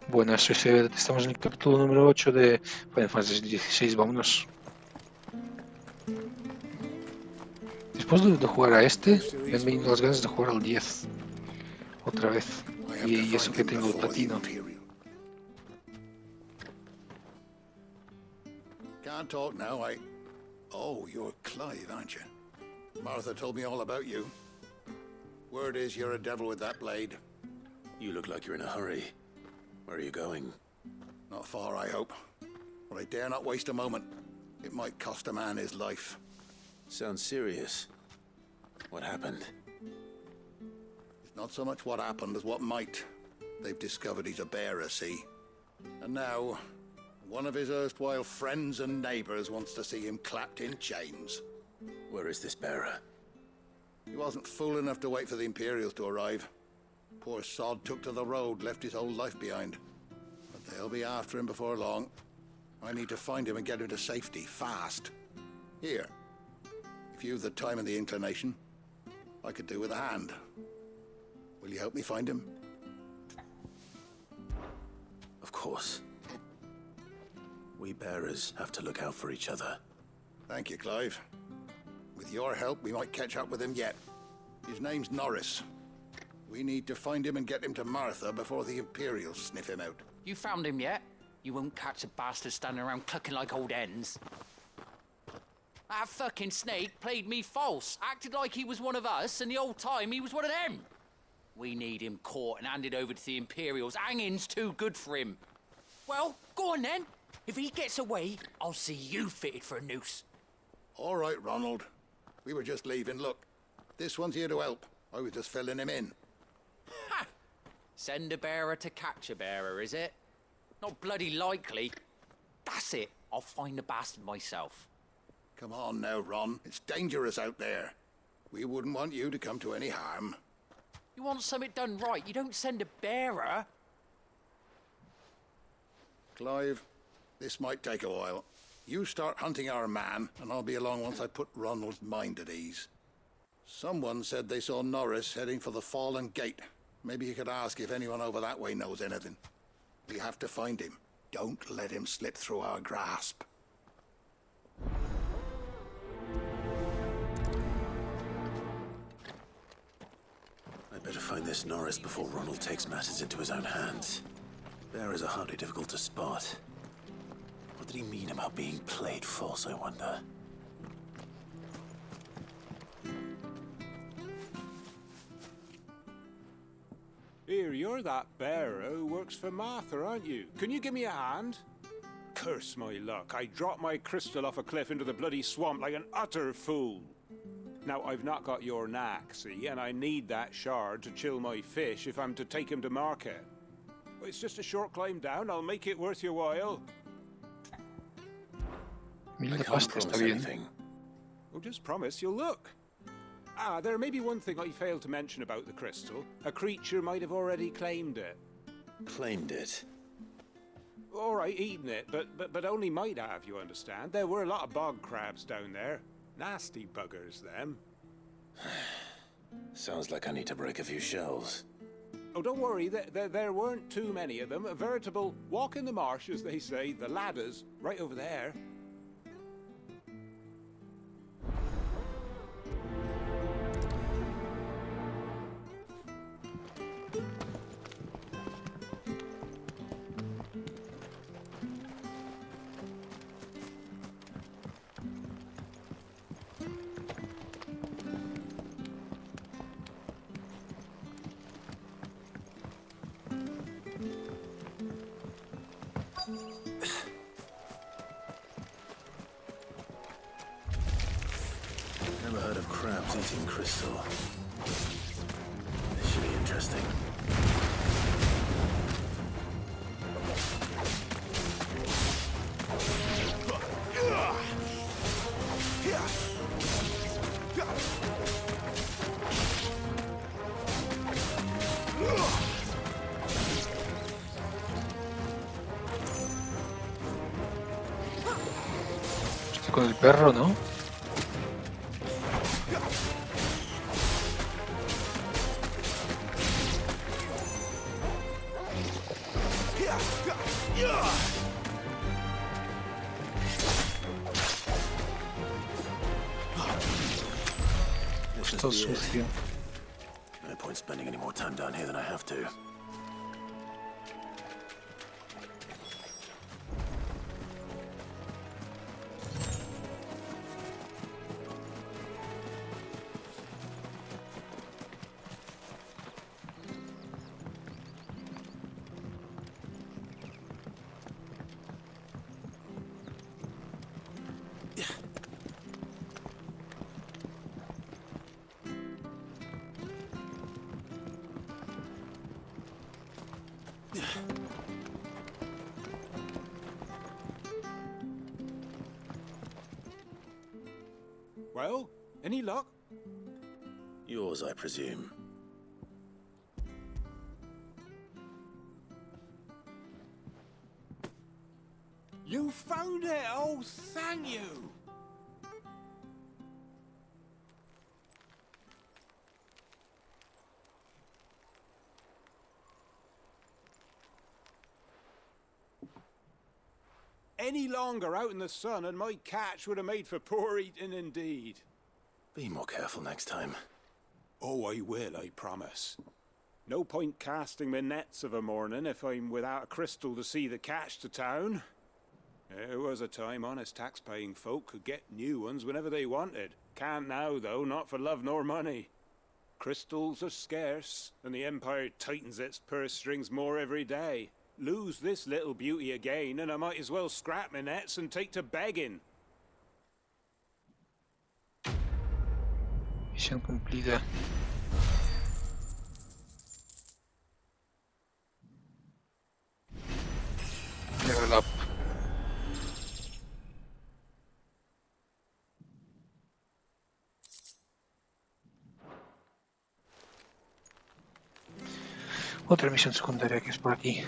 Bueno, estamos en el capítulo número 8 de Final Fantasy XVI, vámonos. Después de jugar a este, me han venido las ganas de jugar al 10 otra vez. Y eso que tengo el platino. Can't talk now, Oh, you're Clive, aren't you? Martha told me all about you. Word is you're a devil with that blade. You look like you're in a hurry. Where are you going? Not far, I hope. But I dare not waste a moment. It might cost a man his life. Sounds serious. What happened? It's not so much what happened as what might. They've discovered he's a bearer, see? And now, one of his erstwhile friends and neighbors wants to see him clapped in chains. Where is this bearer? He wasn't fool enough to wait for the Imperials to arrive. Poor sod took to the road, left his whole life behind. But they'll be after him before long. I need to find him and get him to safety, fast. Here, if you've the time and the inclination, I could do with a hand. Will you help me find him? Of course. We bearers have to look out for each other. Thank you, Clive. With your help, we might catch up with him yet. His name's Norris. We need to find him and get him to Martha before the Imperials sniff him out. You found him yet? You won't catch a bastard standing around clucking like old hens. That fucking snake played me false, acted like he was one of us, and the whole time he was one of them. We need him caught and handed over to the Imperials. Hanging's too good for him. Well, go on then. If he gets away, I'll see you fitted for a noose. All right, Ronald. We were just leaving. Look, this one's here to help. I was just filling him in. Ha! Send a bearer to catch a bearer, is it? Not bloody likely. That's it. I'll find the bastard myself. Come on now, Ron. It's dangerous out there. We wouldn't want you to come to any harm. You want something done right, you don't send a bearer. Clive, this might take a while. You start hunting our man, and I'll be along once I put Ronald's mind at ease. Someone said they saw Norris heading for the Fallen Gate. Maybe you could ask if anyone over that way knows anything. We have to find him. Don't let him slip through our grasp. I'd better find this Norris before Ronald takes matters into his own hands. Bearers are hardly difficult to spot. What did he mean about being played false, I wonder? Here, you're that bearer who works for Martha, aren't you? Can you give me a hand? Curse my luck, I dropped my crystal off a cliff into the bloody swamp like an utter fool. Now, I've not got your knack, see, and I need that shard to chill my fish if I'm to take him to market. It's just a short climb down, I'll make it worth your while. I can't promise anything. Well, just promise you'll look. Ah, there may be one thing I failed to mention about the crystal. A creature might have already claimed it. Claimed it? All right, eaten it, but only might have, you understand. There were a lot of bog crabs down there. Nasty buggers, them. Sounds like I need to break a few shells. Oh, don't worry, there weren't too many of them. A veritable walk in the marsh, as they say. The ladders, right over there. Never heard of crabs eating crystal. This should be interesting. Estoy con el perro, ¿no? This Esto must be it. sucio. No point spending any more time down here than I have to. Well, any luck? Yours, I presume. You found it! Oh, thank you! Any longer out in the sun and my catch would have made for poor eating indeed. Be more careful next time. Oh, I will, I promise. No point casting my nets of a morning if I'm without a crystal to see the catch to town. There was a time honest tax-paying folk could get new ones whenever they wanted. Can't now, though, not for love nor money. Crystals are scarce, and the Empire tightens its purse strings more every day. Lose this little beauty again, and I might as well scrap my nets and take to begging. Misión cumplida. Level up. Otra misión secundaria que es por aquí.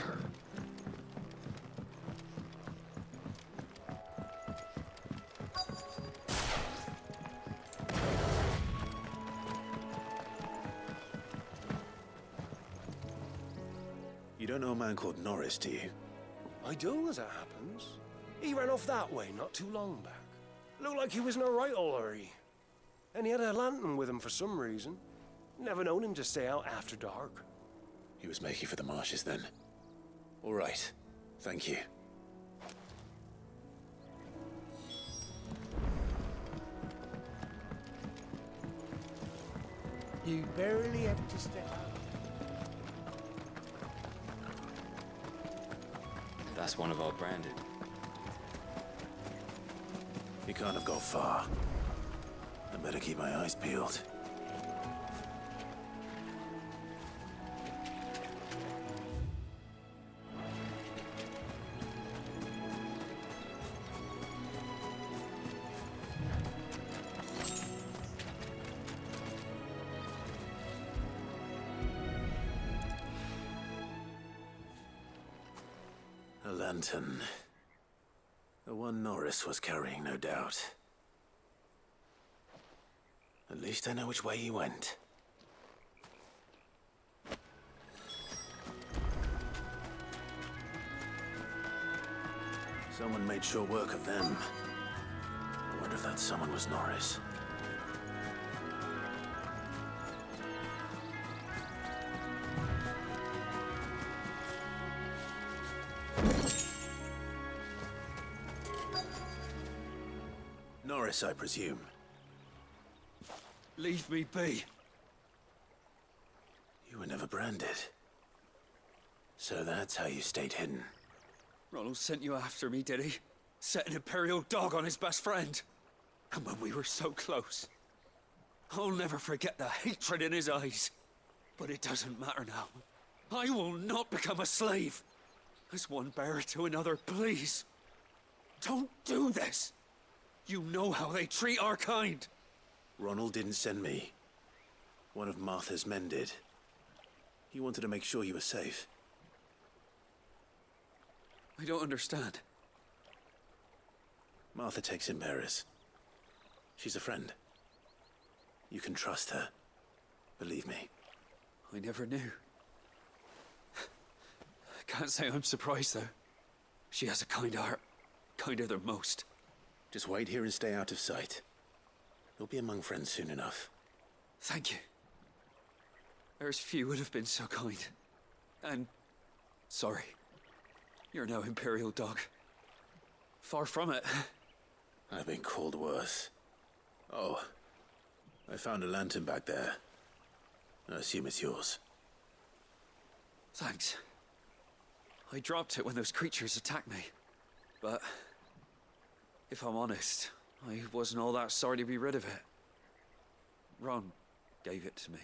You don't know a man called Norris, do you? I do, as it happens. He ran off that way not too long back. Looked like he was in a right old hurry. And he had a lantern with him for some reason. Never known him to stay out after dark. He was making for the marshes then. All right. Thank you. You barely have to step out. That's one of our branded. He can't have gone far. I better keep my eyes peeled. A lantern. The one Norris was carrying, no doubt. At least I know which way he went. Someone made sure work of them. I wonder if that someone was Norris. Norris, I presume. Leave me be. You were never branded. So that's how you stayed hidden. Ronald sent you after me, did he? Set an Imperial dog on his best friend. And when we were so close. I'll never forget the hatred in his eyes. But it doesn't matter now. I will not become a slave. As one bearer to another, please. Don't do this. You know how they treat our kind. Ronald didn't send me. One of Martha's men did. He wanted to make sure you were safe. I don't understand. Martha takes in bearers. She's a friend. You can trust her. Believe me. I never knew. Can't say I'm surprised, though. She has a kind heart. Kinder than most. Just wait here and stay out of sight. You'll be among friends soon enough. Thank you. There's few would have been so kind. And sorry. You're no Imperial dog. Far from it. I've been called worse. Oh, I found a lantern back there. I assume it's yours. Thanks. I dropped it when those creatures attacked me. But if I'm honest, I wasn't all that sorry to be rid of it. Ron gave it to me.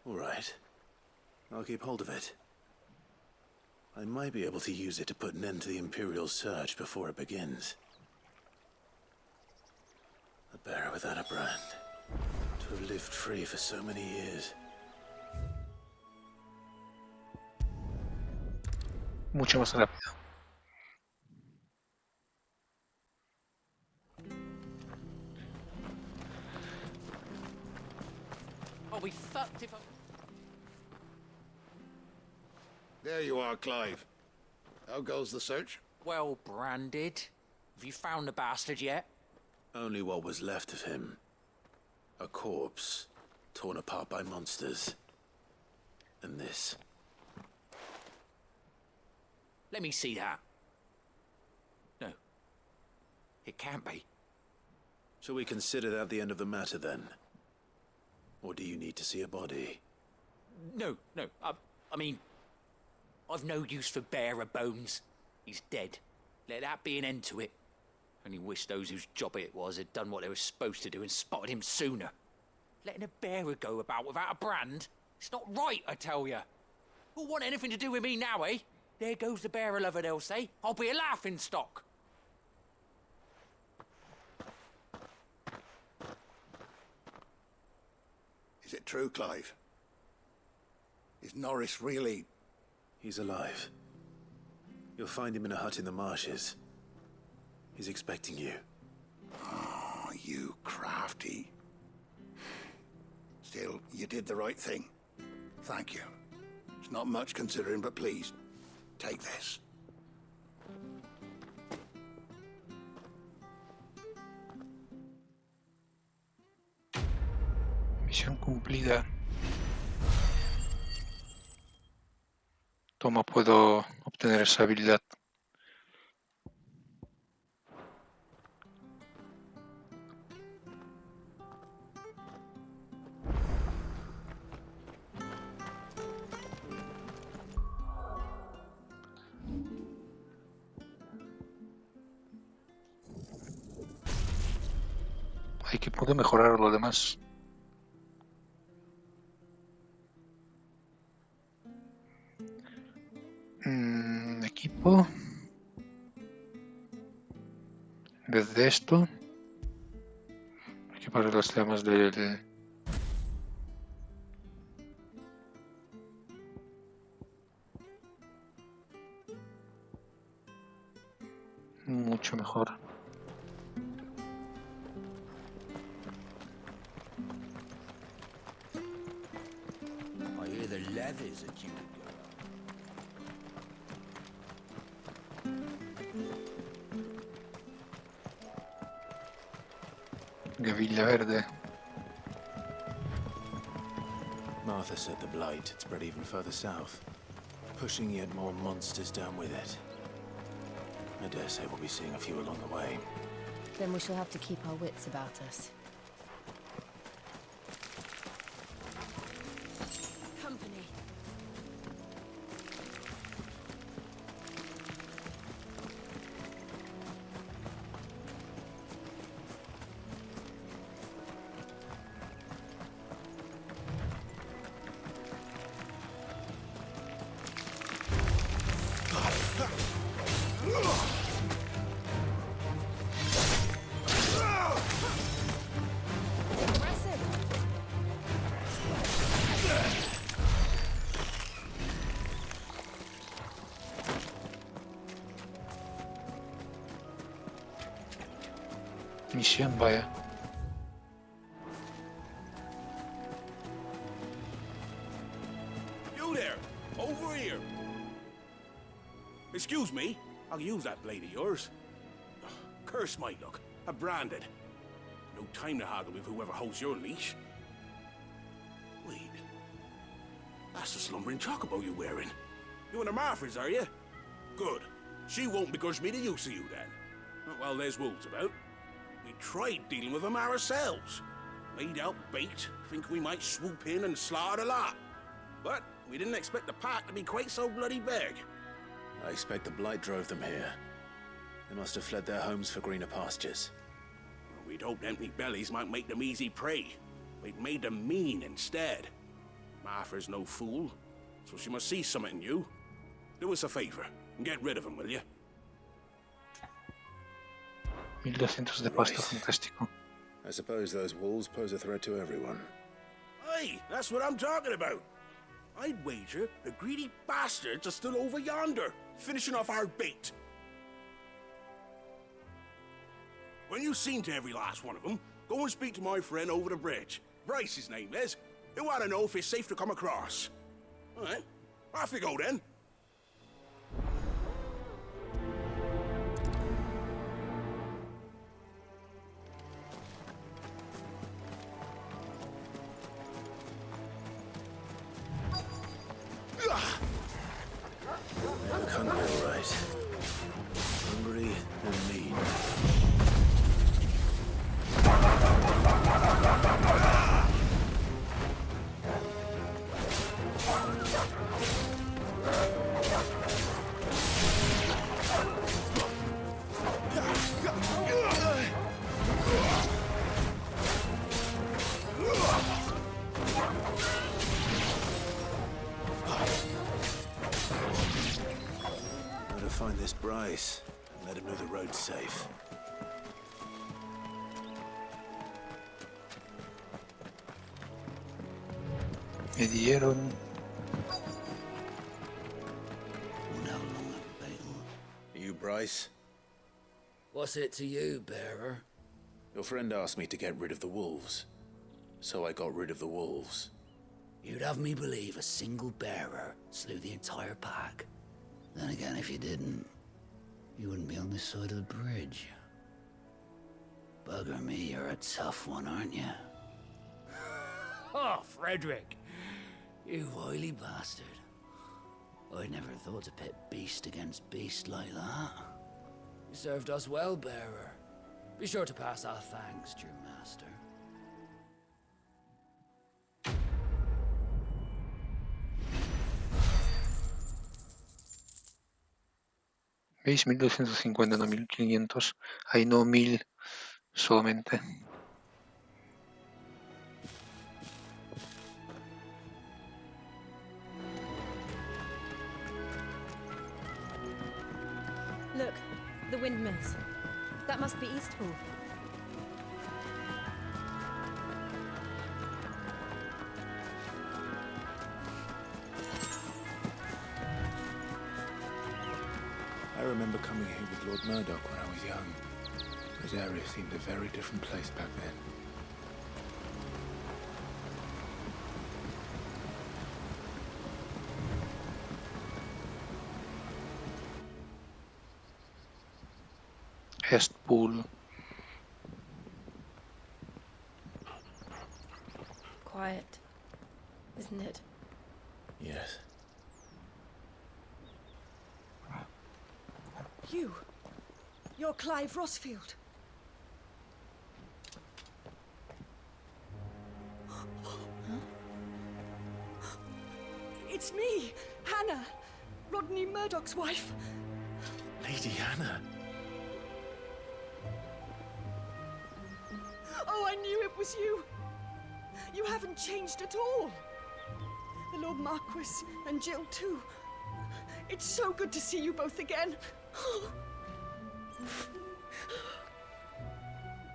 All right. I'll keep hold of it. I might be able to use it to put an end to the Imperial surge before it begins. A bear without a brand. To have lived free for so many years. Mucho más rápido. I'll be fucked if I... There you are, Clive. How goes the search? Well branded. Have you found the bastard yet? Only what was left of him. A corpse, torn apart by monsters. And this. Let me see that. No. It can't be. Shall we consider that the end of the matter then? Or do you need to see a body? No. I mean... I've no use for bearer bones. He's dead. Let that be an end to it. Only wish those whose job it was had done what they were supposed to do and spotted him sooner. Letting a bearer go about without a brand? It's not right, I tell you. Who'll want anything to do with me now, eh? There goes the bearer lover, they'll say. I'll be a laughing stock. Is it true, Clive? Is Norris really... He's alive. You'll find him in a hut in the marshes. He's expecting you. Oh, you crafty. Still, you did the right thing. Thank you. It's not much considering, but please, take this. Misión cumplida. Toma, puedo obtener esa habilidad. Hay que poder mejorar lo demás. Equipo. Desde esto. Equipar las llamas del... Mucho mejor. I hear the leathers that you could go. Gavilla verde. Martha said the blight had spread even further south, pushing yet more monsters down with it. I dare say we'll be seeing a few along the way. Then we shall have to keep our wits about us. Company. Misión, vaya. You there! Over here! Excuse me, I'll use that blade of yours. Ugh, curse my luck. I'm branded. No time to haggle with whoever holds your leash. Wait. That's the slumbering chocobo you're wearing. You and the Marfors, are you? Good. She won't begrudge me the use of you, then. Not while there's wolves about. We tried dealing with them ourselves. Laid out bait, think we might swoop in and slaughter the lot. But we didn't expect the pack to be quite so bloody big. I expect the blight drove them here. They must have fled their homes for greener pastures. Well, we'd hoped empty bellies might make them easy prey. We'd made them mean instead. Martha's no fool, so she must see something in you. Do us a favor and get rid of them, will you? 1200 de pasta, fantástico. I suppose those wolves pose a threat to everyone. Aye, that's what I'm talking about. I'd wager the greedy bastards are still over yonder, finishing off our bait. When you've seen to every last one of them, go and speak to my friend over the bridge. Bryce, his name is. He'll want to know if it's safe to come across. All right, off you go then. I look hungry, all right. Hungry and mean. Gotta find this Bryce and let him know the road's safe. Me dieron. You, Bryce? What's it to you, bearer? Your friend asked me to get rid of the wolves, so I got rid of the wolves. You'd have me believe a single bearer slew the entire pack. Then again, if you didn't, you wouldn't be on this side of the bridge. Bugger me, you're a tough one, aren't you? Oh, Frederick! You wily bastard. I'd never thought to pit beast against beast like that. You served us well, bearer. Be sure to pass our thanks, true master. ¿Veis? 1250, no 1500. Ahí no 1000 solamente. Look, the windmills. That must be Eastpool. I remember coming here with Lord Murdoch when I was young. This area seemed a very different place back then. Eastpool. Quiet, isn't it? Yes. You're Clive Rossfield. It's me, Hannah, Rodney Murdoch's wife. Lady Hannah. Oh, I knew it was you. You haven't changed at all. The Lord Marquis and Jill too. It's so good to see you both again.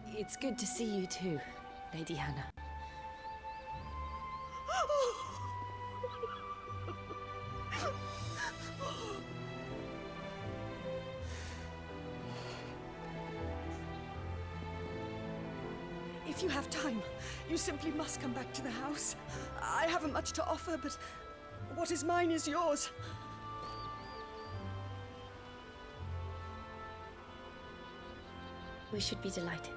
It's good to see you too, Lady Hannah. If you have time, you simply must come back to the house. I haven't much to offer, but what is mine is yours. We should be delighted.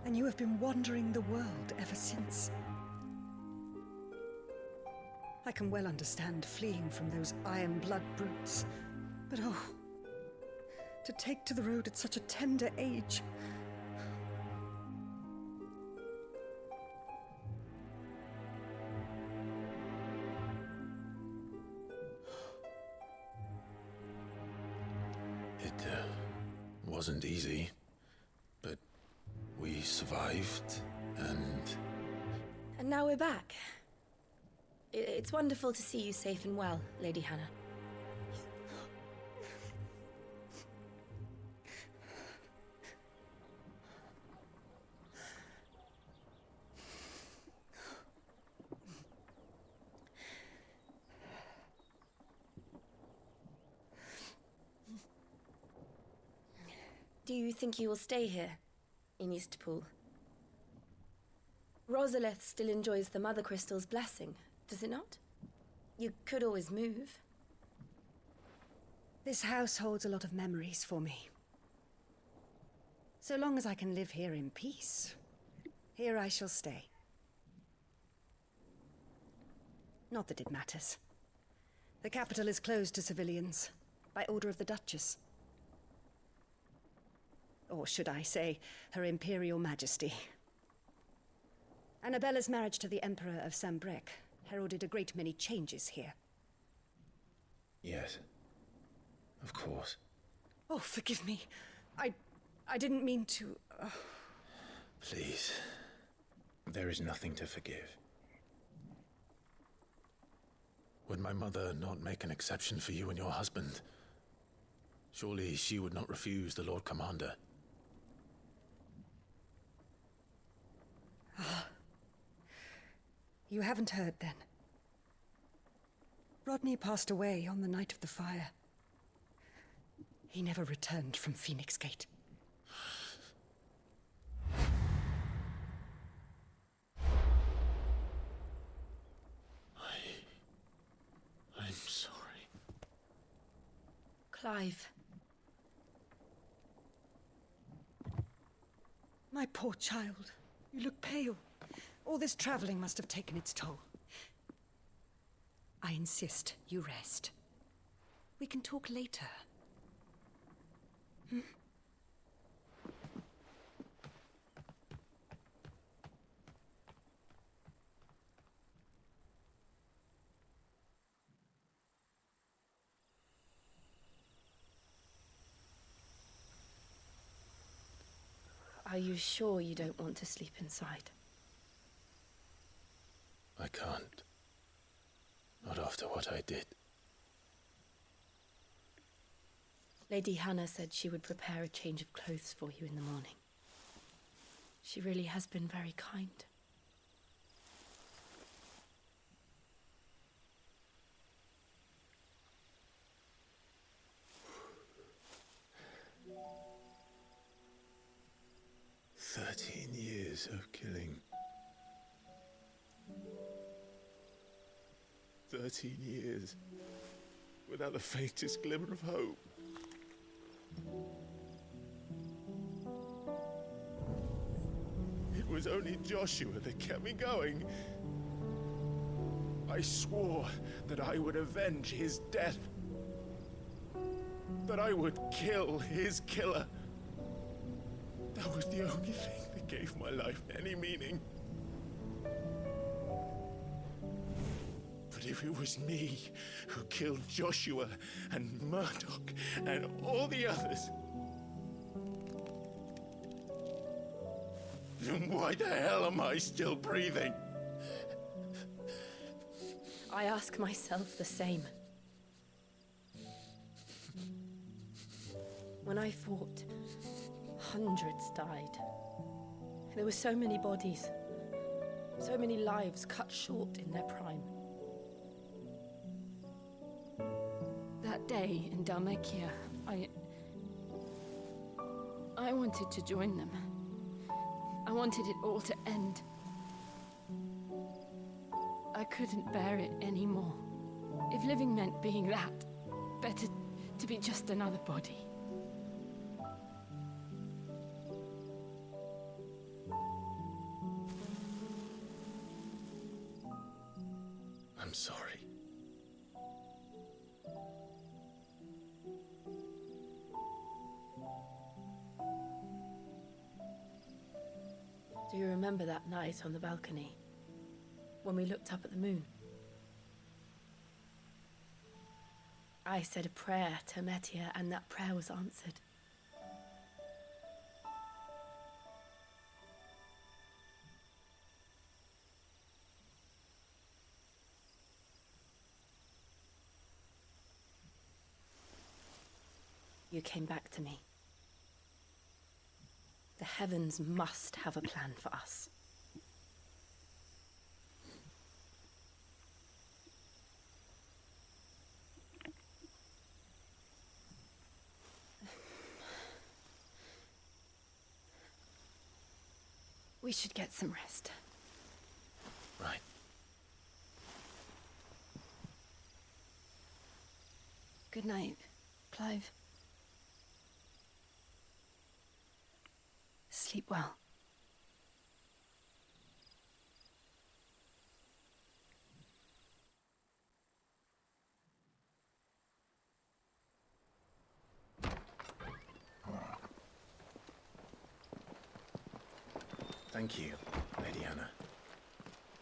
And you have been wandering the world ever since. I can well understand fleeing from those iron blood brutes, but oh, to take to the road at such a tender age. It wasn't easy, but we survived, and... And now we're back. It's wonderful to see you safe and well, Lady Hannah. Do you think you will stay here, in Eastpool? Rosalith still enjoys the Mother Crystal's blessing, does it not? You could always move. This house holds a lot of memories for me. So long as I can live here in peace, here I shall stay. Not that it matters. The capital is closed to civilians, by order of the Duchess. Or should I say, Her Imperial Majesty. Annabella's marriage to the Emperor of Sambrec heralded a great many changes here. Yes. Of course. Oh, forgive me. I didn't mean to... Please. There is nothing to forgive. Would my mother not make an exception for you and your husband? Surely she would not refuse the Lord Commander. You haven't heard, then. Rodney passed away on the night of the fire. He never returned from Phoenix Gate. I'm sorry. Clive. My poor child. You look pale. All this traveling must have taken its toll. I insist you rest. We can talk later. Are you sure you don't want to sleep inside? I can't. Not after what I did. Lady Hannah said she would prepare a change of clothes for you in the morning. She really has been very kind. Years of killing. 13 years without the faintest glimmer of hope. It was only Joshua that kept me going. I swore that I would avenge his death. That I would kill his killer. That was the only thing that gave my life any meaning. But if it was me who killed Joshua and Murdoch and all the others, then why the hell am I still breathing? I ask myself the same. When I fought, hundreds died. There were so many bodies, so many lives cut short in their prime. That day in Dalmekia, I wanted to join them. wanted it all to end. I couldn't bear it anymore. If living meant being that, better to be just another body. I'm sorry. Do you remember that night on the balcony? When we looked up at the moon? I said a prayer to Metia, and that prayer was answered. You came back to me. The heavens must have a plan for us. We should get some rest. Right. Good night, Clive. Sleep well. Thank you, Lady Hannah.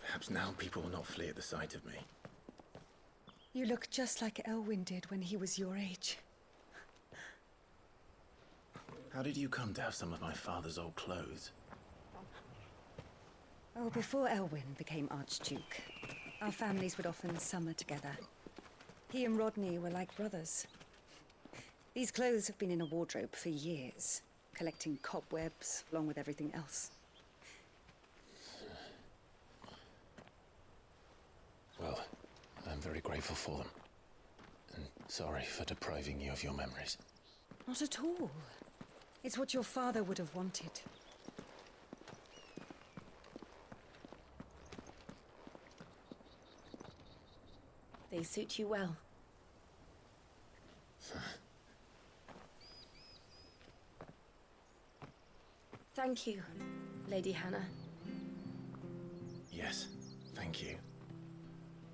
Perhaps now people will not flee at the sight of me. You look just like Elwyn did when he was your age. How did you come to have some of my father's old clothes? Oh, before Elwyn became Archduke, our families would often summer together. He and Rodney were like brothers. These clothes have been in a wardrobe for years, collecting cobwebs along with everything else. Well, I'm very grateful for them. And sorry for depriving you of your memories. Not at all. It's what your father would have wanted. They suit you well. Thank you, Lady Hannah. Yes, thank you.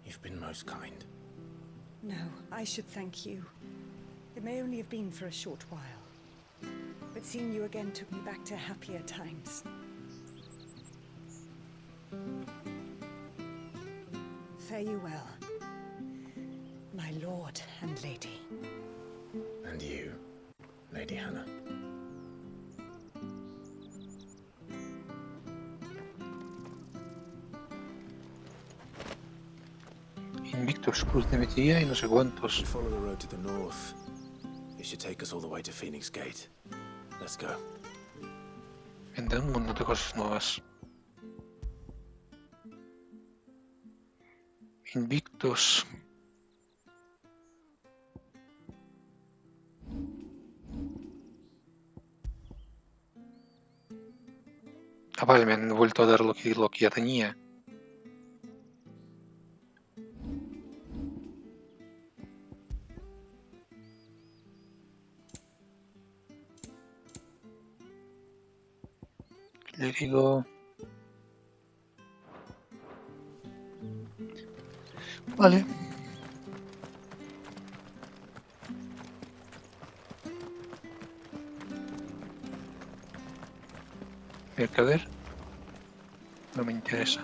You've been most kind. No, I should thank you. It may only have been for a short while, but seeing you again took me back to happier times. Fare you well, my lord and lady. And you, Lady Hannah. Invictus Cruz de Metilla y no sé cuántos. We follow the road to the north. It should take us all the way to Phoenix Gate. Let's go. Vendrá un montón de cosas nuevas. Invictus. Ah, vale, me han vuelto a dar lo que ya tenía. Le digo... Vale. Mercader. No me interesa.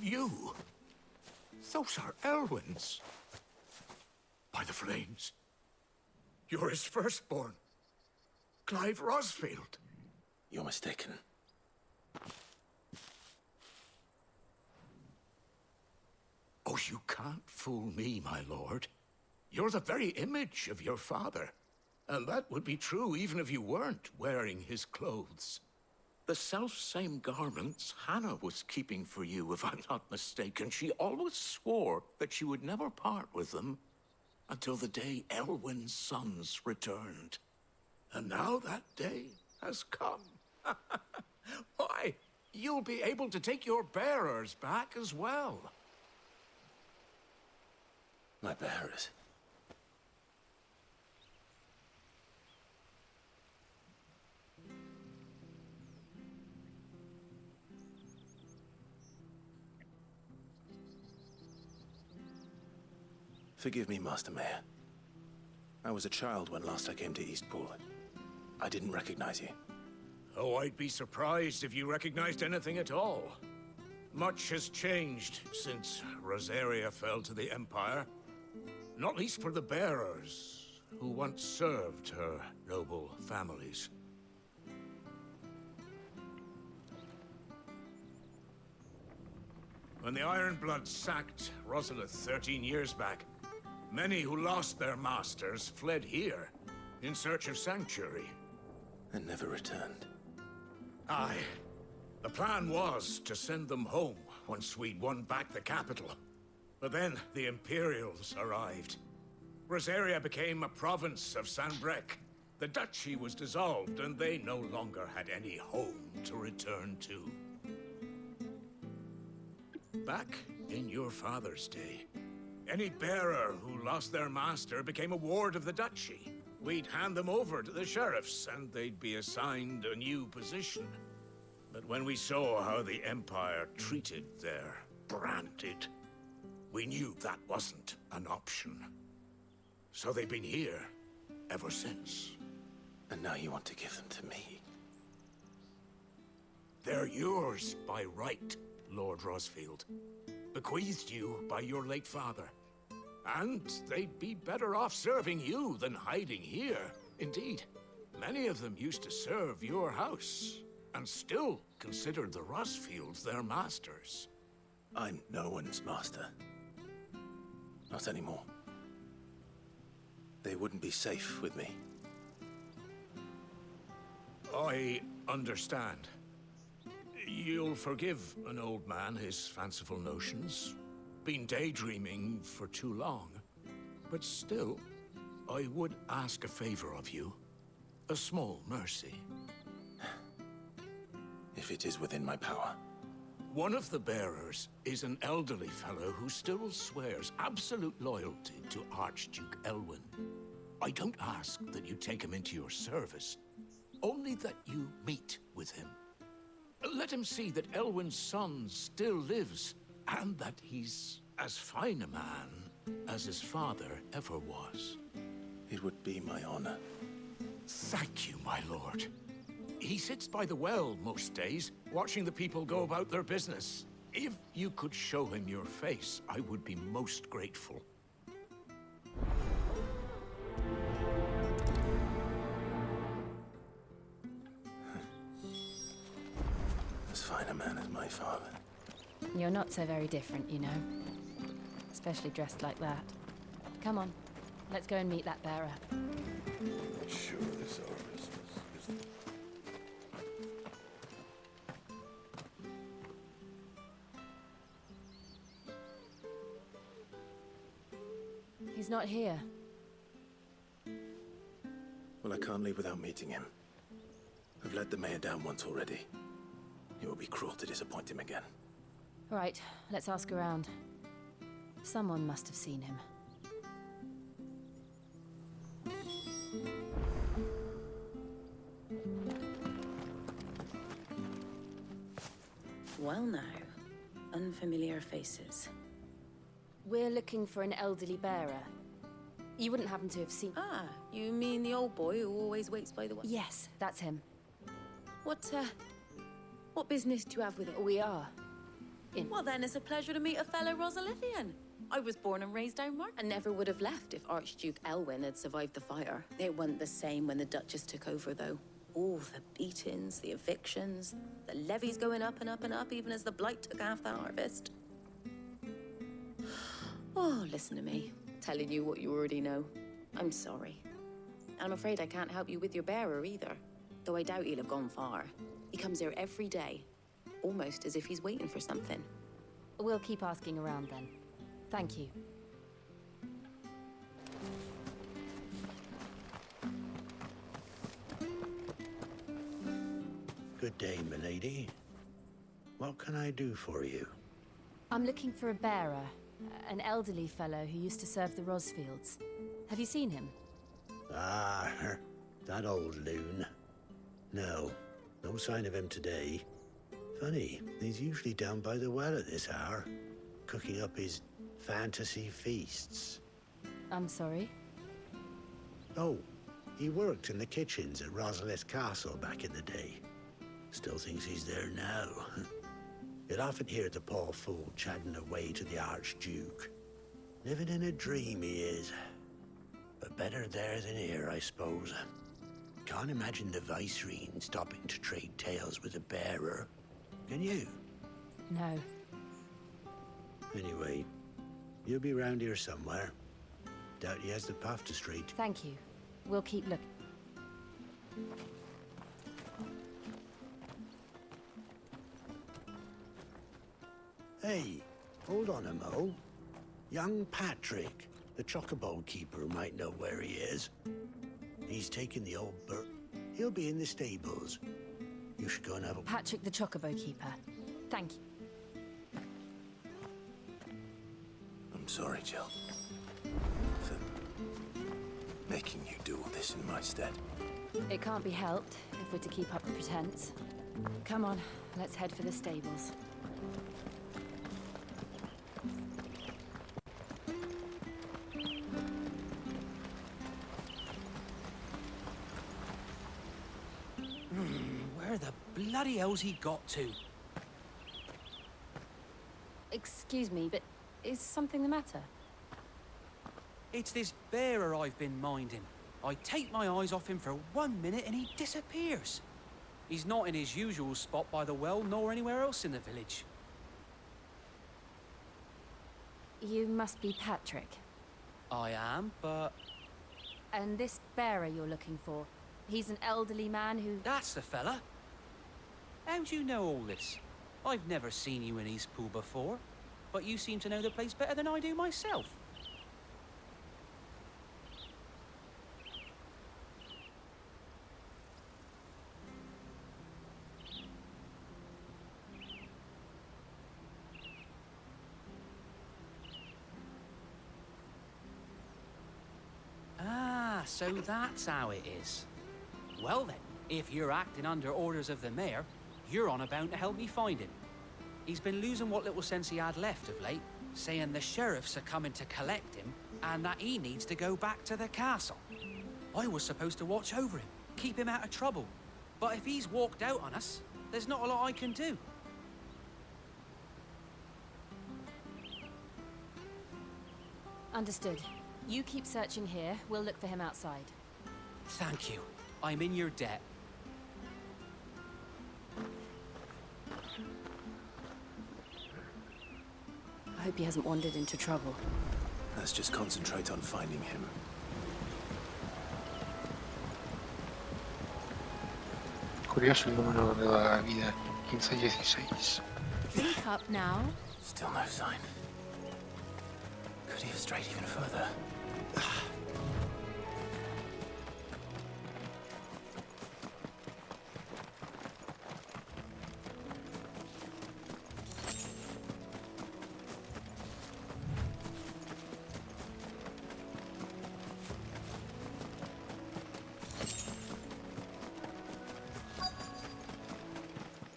You? Those are Elwyn's. By the flames. You're his firstborn. Clive Rosfield. You're mistaken. Oh, you can't fool me, my lord. You're the very image of your father. And that would be true even if you weren't wearing his clothes. The self-same garments Hannah was keeping for you, if I'm not mistaken. She always swore that she would never part with them until the day Elwyn's sons returned. And now that day has come. Why, you'll be able to take your bearers back as well. My bearers? Forgive me, Master Mayor. I was a child when last I came to Eastpool. I didn't recognize you. Oh, I'd be surprised if you recognized anything at all. Much has changed since Rosaria fell to the Empire. Not least for the bearers, who once served her noble families. When the Ironbloods sacked Rosalith 13 years back, many who lost their masters fled here in search of sanctuary. And never returned. Aye. The plan was to send them home once we'd won back the capital. But then the Imperials arrived. Rosaria became a province of Sanbreque. The duchy was dissolved, and they no longer had any home to return to. Back in your father's day, any bearer who lost their master became a ward of the duchy. We'd hand them over to the sheriffs, and they'd be assigned a new position. But when we saw how the Empire treated their branded, we knew that wasn't an option. So they've been here ever since. And now you want to give them to me? They're yours by right, Lord Rosfield. Bequeathed you by your late father. And they'd be better off serving you than hiding here. Indeed, many of them used to serve your house, and still considered the Rosfields their masters. I'm no one's master. Not anymore. They wouldn't be safe with me. I understand. You'll forgive an old man his fanciful notions. Been daydreaming for too long. But still, I would ask a favor of you. A small mercy. If it is within my power. One of the bearers is an elderly fellow who still swears absolute loyalty to Archduke Elwyn. I don't ask that you take him into your service, only that you meet with him. Let him see that Elwyn's son still lives, and that he's as fine a man as his father ever was. It would be my honor. Thank you, my lord. He sits by the well most days, watching the people go about their business. If you could show him your face, I would be most grateful. As fine a man as my father. You're not so very different, you know. Especially dressed like that. Come on, let's go and meet that bearer. Sure, this our business, isn't it? He's not here. Well, I can't leave without meeting him. I've let the mayor down once already. It would be cruel to disappoint him again. Right, let's ask around. Someone must have seen him. Well now, unfamiliar faces. We're looking for an elderly bearer. You wouldn't happen to have seen... Ah, you mean the old boy who always waits by the well? Yes, that's him. What business do you have with it? We are. Well then, it's a pleasure to meet a fellow Rosalithian. I was born and raised down Mark. And never would have left if Archduke Elwyn had survived the fire. It wasn't the same when the Duchess took over, though. All the beatings, the evictions, the levies going up and up and up, even as the blight took half the harvest. Oh, listen to me, telling you what you already know. I'm sorry. And I'm afraid I can't help you with your bearer, either. though I doubt he'll have gone far. He comes here every day, almost as if he's waiting for something. We'll keep asking around then. Thank you. Good day, milady. What can I do for you? I'm looking for a bearer, an elderly fellow who used to serve the Rosfields. Have you seen him? Ah, that old loon. No sign of him today. Funny, he's usually down by the well at this hour, cooking up his fantasy feasts. I'm sorry? Oh, he worked in the kitchens at Rosalith Castle back in the day. Still thinks he's there now. You'd often hear the poor fool chatting away to the Archduke. Living in a dream he is. But better there than here, I suppose. Can't imagine the Vicereine stopping to trade tales with a bearer. Can you? No. Anyway, you'll be round here somewhere. Doubt he has the path to street. Thank you. We'll keep looking. Hey, hold on a mo. Young Patrick, the chocobo keeper, might know where he is. He's taken the old bird. He'll be in the stables. You should go and have a... Patrick the chocobo keeper. Thank you. I'm sorry, Jill. For making you do all this in my stead. It can't be helped if we're to keep up the pretense. Come on, let's head for the stables. Where the bloody hell's he got to? Excuse me, but is something the matter? It's this bearer I've been minding. I take my eyes off him for 1 minute and he disappears. He's not in his usual spot by the well, nor anywhere else in the village. You must be Patrick. I am, but... And this bearer you're looking for, he's an elderly man who... That's the fella. How do you know all this? I've never seen you in Eastpool before, but you seem to know the place better than I do myself. Ah, so that's how it is. Well then, if you're acting under orders of the mayor, you're on about to help me find him. He's been losing what little sense he had left of late, saying the sheriffs are coming to collect him and that he needs to go back to the castle. I was supposed to watch over him, keep him out of trouble. But if he's walked out on us, there's not a lot I can do. Understood. You keep searching here, we'll look for him outside. Thank you. I'm in your debt. I hope he hasn't wandered into trouble. Let's just concentrate on finding him. Curioso el número de la vida, 15-16. Think up now. Still no sign. Could he have strayed even further?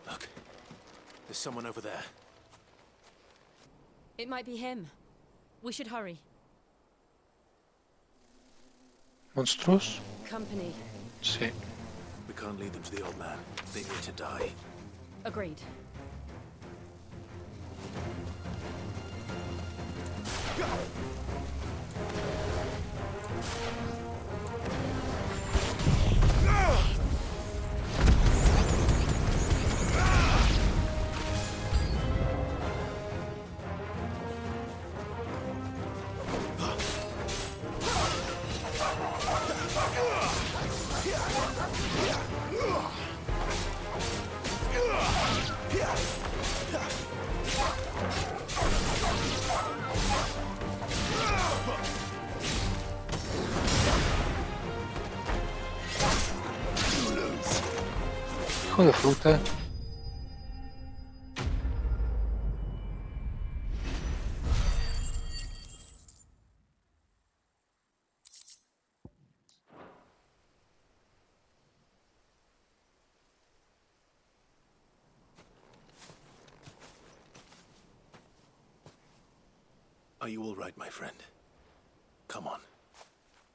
Look, there's someone over there. It might be him. We should hurry. ¿Monstruos? Company. Sí. We can't lead them to the old man. They need to die. Agreed. Yeah! Hijo de fruta. Are you all right, my friend? Come on.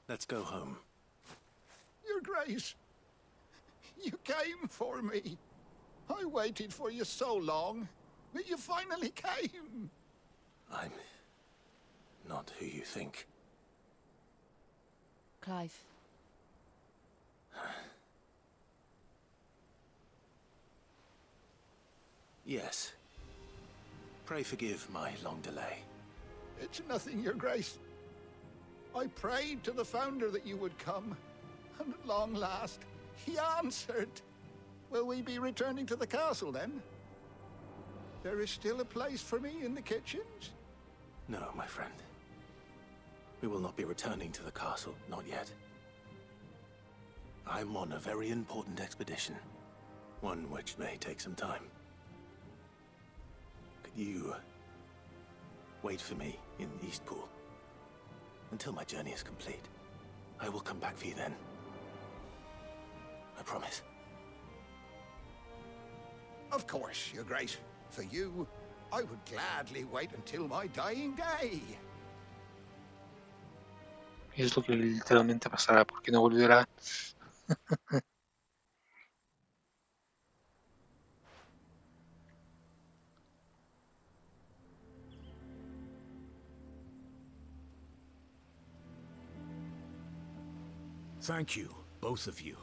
Let's go home. Your Grace, you came for me. I waited for you so long, but you finally came. I'm not who you think. Clive. Yes. Pray forgive my long delay. It's nothing, Your Grace. I prayed to the Founder that you would come, and at long last, he answered. Will we be returning to the castle, then? There is still a place for me in the kitchens? No, my friend. We will not be returning to the castle, not yet. I'm on a very important expedition. One which may take some time. Could you wait for me in Eastpool until my journey is complete? I will come back for you then. I promise. Of course, Your Grace. For you, I would gladly wait until my dying day. Y es lo que literalmente pasará, porque no volverá. Thank you, both of you.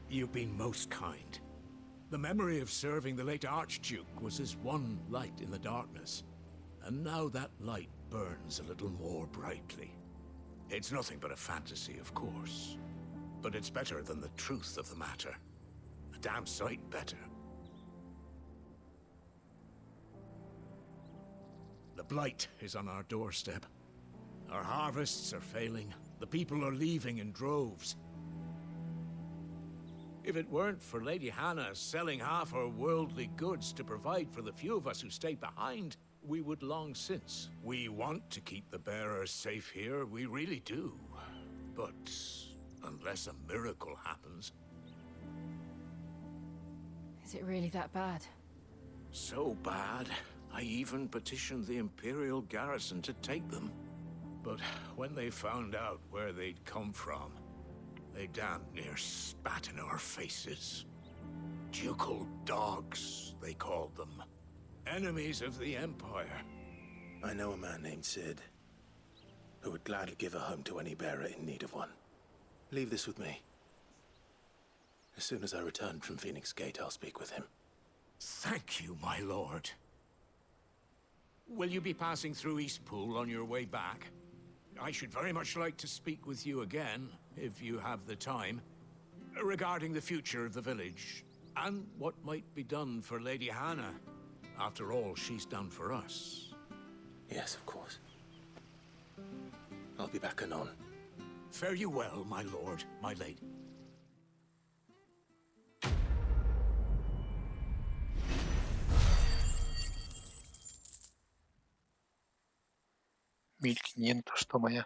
You've been most kind. The memory of serving the late Archduke was as one light in the darkness, and now that light burns a little more brightly. It's nothing but a fantasy, of course, but it's better than the truth of the matter. A damn sight better. The blight is on our doorstep. Our harvests are failing. The people are leaving in droves. If it weren't for Lady Hannah selling half her worldly goods to provide for the few of us who stayed behind, we would long since. We want to keep the bearers safe here, we really do. But unless a miracle happens... Is it really that bad? So bad, I even petitioned the Imperial garrison to take them. But when they found out where they'd come from, they damn near spat in our faces. Ducal dogs, they called them. Enemies of the Empire. I know a man named Sid, who would gladly give a home to any bearer in need of one. Leave this with me. As soon as I return from Phoenix Gate, I'll speak with him. Thank you, my lord. Will you be passing through Eastpool on your way back? I should very much like to speak with you again, if you have the time, regarding the future of the village, and what might be done for Lady Hannah. After all she's done for us. Yes, of course. I'll be back anon. Fare you well, my lord, my lady. $1500, toma ya.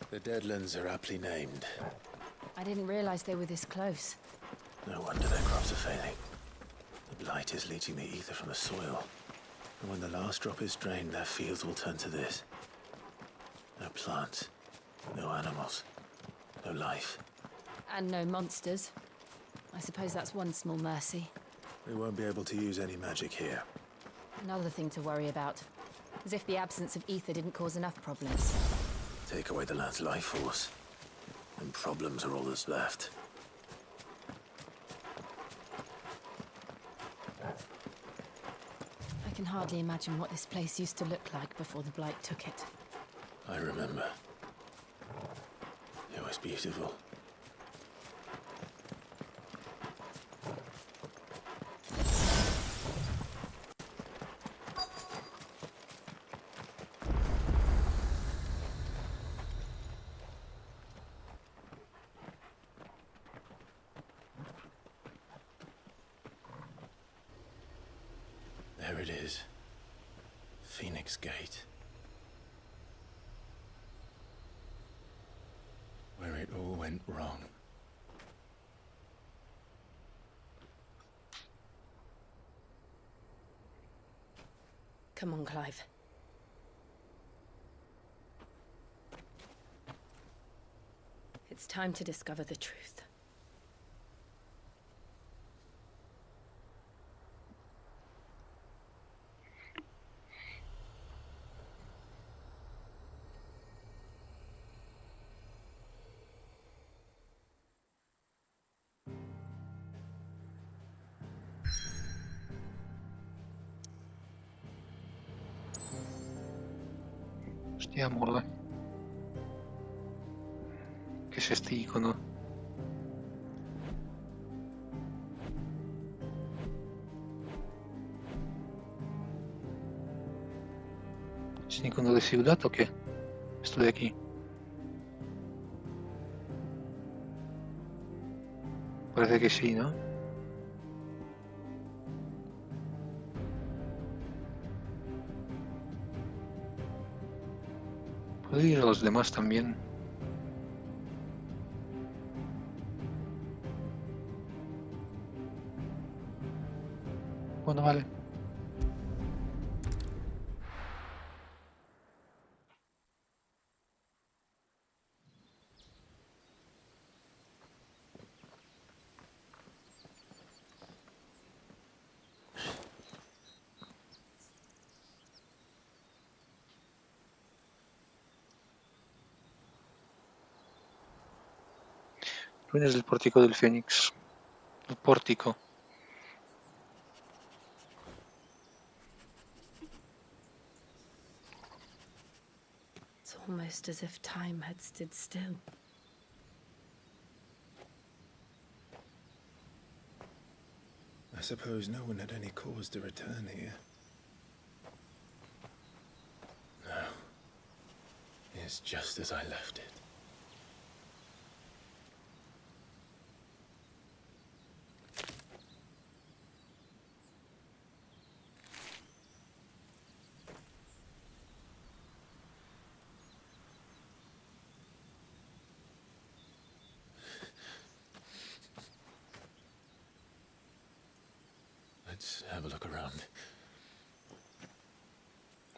The Deadlands are aptly named. I didn't realize they were this close. No wonder their crops are failing. The blight is leaching the ether from the soil. And when the last drop is drained, their fields will turn to this. No plants, no animals, no life. And no monsters. I suppose that's one small mercy. We won't be able to use any magic here. Another thing to worry about. As if the absence of ether didn't cause enough problems. Take away the lad's life force, and problems are all that's left. I can hardly imagine what this place used to look like before the Blight took it. I remember. It was beautiful. There it is. Phoenix Gate. Where it all went wrong. Come on, Clive. It's time to discover the truth. Hostia, mola. ¿Qué es este icono? ¿Es un icono de ciudad o qué? Esto de aquí. Parece que sí, ¿no? Puedo ir a los demás también. Bueno, vale. Ruinas del pórtico del Fénix. El pórtico. It's almost as if time had stood still. I suppose no one had any cause to return here. No. It's just as I left it. Let's have a look around.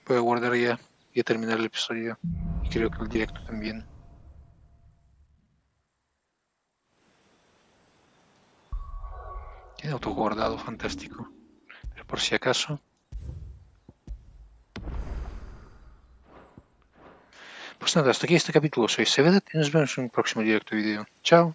Voy a guardar ya y a terminar el episodio. Y creo que el directo también. Tiene autoguardado, fantástico. Pero por si acaso. Pues nada, hasta aquí este capítulo. Soy Seveda y nos vemos en un próximo directo video. Chao.